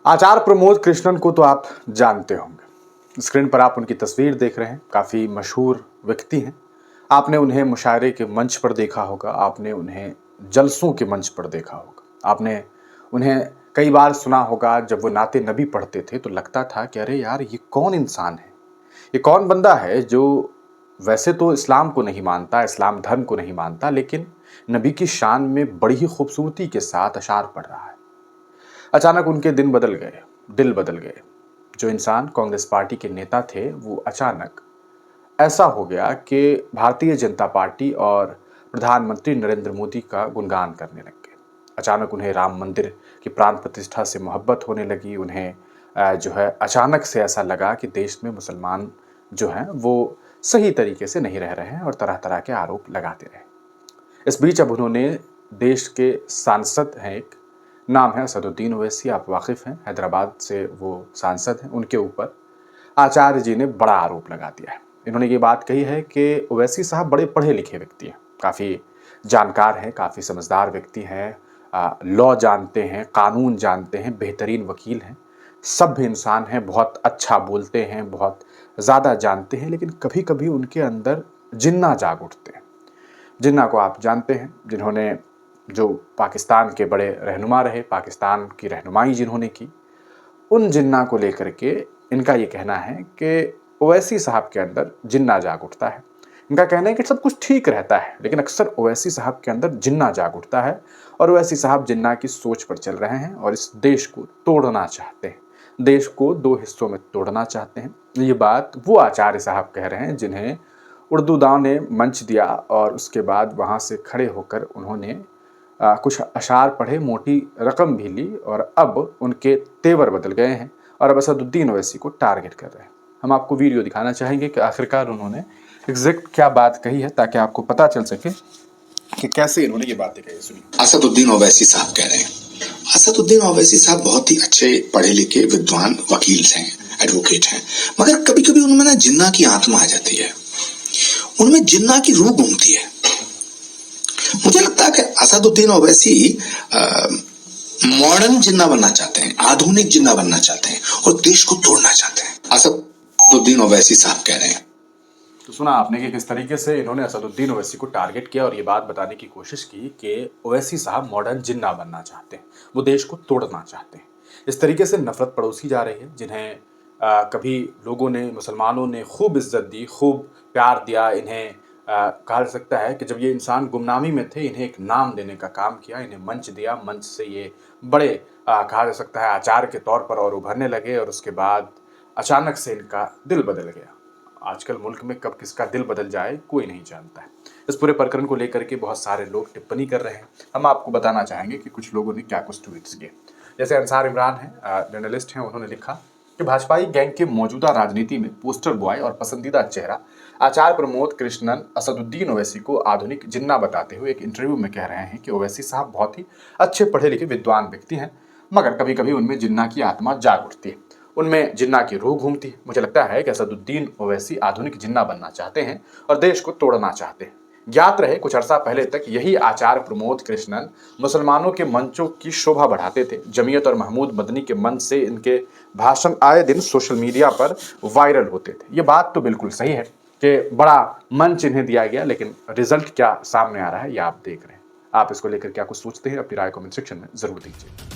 आचार्य प्रमोद कृष्णन को तो आप जानते होंगे। स्क्रीन पर आप उनकी तस्वीर देख रहे हैं। काफ़ी मशहूर व्यक्ति हैं। आपने उन्हें मुशायरे के मंच पर देखा होगा, आपने उन्हें जलसों के मंच पर देखा होगा, आपने उन्हें कई बार सुना होगा। जब वो नाते नबी पढ़ते थे तो लगता था कि अरे यार, ये कौन इंसान है, ये कौन बंदा है जो वैसे तो इस्लाम को नहीं मानता, इस्लाम धर्म को नहीं मानता, लेकिन नबी की शान में बड़ी ही खूबसूरती के साथ अशार पढ़ रहा है। अचानक उनके दिन बदल गए, दिल बदल गए। जो इंसान कांग्रेस पार्टी के नेता थे वो अचानक ऐसा हो गया कि भारतीय जनता पार्टी और प्रधानमंत्री नरेंद्र मोदी का गुणगान करने लग गए। अचानक उन्हें राम मंदिर की प्राण प्रतिष्ठा से मोहब्बत होने लगी। उन्हें जो है अचानक से ऐसा लगा कि देश में मुसलमान जो हैं वो सही तरीके से नहीं रह रहे हैं और तरह तरह के आरोप लगाते रहे। इस बीच अब उन्होंने देश के सांसद हैं, एक नाम है असदुद्दीन ओवैसी, आप वाकिफ़ हैं, हैदराबाद से वो सांसद हैं। उनके ऊपर आचार्य जी ने बड़ा आरोप लगा दिया है। इन्होंने ये बात कही है कि ओवैसी साहब बड़े पढ़े लिखे व्यक्ति हैं, काफ़ी जानकार हैं, काफ़ी समझदार व्यक्ति हैं, लॉ जानते हैं, कानून जानते हैं, बेहतरीन वकील हैं, सभ्य इंसान हैं, बहुत अच्छा बोलते हैं, बहुत ज़्यादा जानते हैं, लेकिन कभी कभी उनके अंदर जिन्ना जाग उठते हैं। जिन्ना को आप जानते हैं, जिन्होंने जो पाकिस्तान के बड़े रहनुमा रहे, पाकिस्तान की रहनुमाई जिन्होंने की, उन जिन्ना को लेकर के इनका ये कहना है कि ओवैसी साहब के अंदर जिन्ना जाग उठता है। इनका कहना है कि सब कुछ ठीक रहता है, लेकिन अक्सर ओवैसी साहब के अंदर जिन्ना जाग उठता है और ओवैसी साहब जिन्ना की सोच पर चल रहे हैं और इस देश को तोड़ना चाहते हैं, देश को दो हिस्सों में तोड़ना चाहते हैं। ये बात वो आचार्य साहब कह रहे हैं जिन्हें उर्दू दाव ने मंच दिया और उसके बाद वहाँ से खड़े होकर उन्होंने कुछ अशार पढ़े, मोटी रकम भी ली और अब उनके तेवर बदल गए हैं और अब असदुद्दीन ओवैसी को टारगेट कर रहे हैं। हम आपको वीडियो दिखाना चाहेंगे कि आखिरकार उन्होंने एग्जैक्ट क्या बात कही है, ताकि आपको पता चल सके कि कैसे इन्होंने ये बातें कही। सुनिए। असदुद्दीन ओवैसी साहब कह रहे हैं। असदुद्दीन ओवैसी साहब बहुत ही अच्छे पढ़े लिखे विद्वान वकील हैं, एडवोकेट हैं, मगर कभी कभी उनमें ना जिन्ना की आत्मा आ जाती है, उनमें जिन्ना की रूह घूमती है। मुझे लगता है कि असदुद्दीन ओवैसी मॉडर्न जिन्ना बनना चाहते हैं, आधुनिक जिन्ना बनना चाहते हैं और देश को तोड़ना चाहते हैं। असदुद्दीन ओवैसी साहब कह रहे हैं। तो सुना आपने कि किस तरीके से इन्होंने असदुद्दीन ओवैसी को टारगेट किया और ये बात बताने की कोशिश की कि ओवैसी साहब मॉडर्न जिन्ना बनना चाहते हैं, वो देश को तोड़ना चाहते हैं। इस तरीके से नफरत पड़ोसी जा रही है, जिन्हें कभी लोगों ने, मुसलमानों ने खूब इज्जत दी, खूब प्यार दिया। इन्हें कहा जा सकता है कि जब ये इंसान गुमनामी में थे, इन्हें एक नाम देने का काम किया, इन्हें मंच दिया, मंच से ये बड़े कहा जा सकता है आचार्य के तौर पर और उभरने लगे और उसके बाद अचानक से इनका दिल बदल गया। आजकल मुल्क में कब किसका दिल बदल जाए कोई नहीं जानता है। इस पूरे प्रकरण को लेकर के बहुत सारे लोग टिप्पणी कर रहे हैं। हम आपको बताना चाहेंगे कि कुछ लोगों ने क्या कुछ ट्वीट्स किए। जैसे अंसार इमरान हैं, जर्नलिस्ट हैं, उन्होंने लिखा कि भाजपाई गैंग के मौजूदा राजनीति में पोस्टर बॉय और पसंदीदा चेहरा आचार्य प्रमोद कृष्णन असदुद्दीन ओवैसी को आधुनिक जिन्ना बताते हुए एक इंटरव्यू में कह रहे हैं कि ओवैसी साहब बहुत ही अच्छे पढ़े लिखे विद्वान व्यक्ति हैं, मगर कभी कभी उनमें जिन्ना की आत्मा जाग उठती है, उनमें जिन्ना की रूह घूमती है। मुझे लगता है कि असदुद्दीन ओवैसी आधुनिक जिन्ना बनना चाहते हैं और देश को तोड़ना चाहते हैं। ज्ञात रहे कुछ अरसा पहले तक यही आचार्य प्रमोद कृष्णन मुसलमानों के मंचों की शोभा बढ़ाते थे। जमीयत और महमूद मदनी के मंच से इनके भाषण आए दिन सोशल मीडिया पर वायरल होते थे। ये बात तो बिल्कुल सही है कि बड़ा मंच इन्हें दिया गया, लेकिन रिजल्ट क्या सामने आ रहा है ये आप देख रहे हैं। आप इसको लेकर क्या कुछ सोचते हैं, अपनी राय कमेंट सेक्शन में जरूर दीजिए।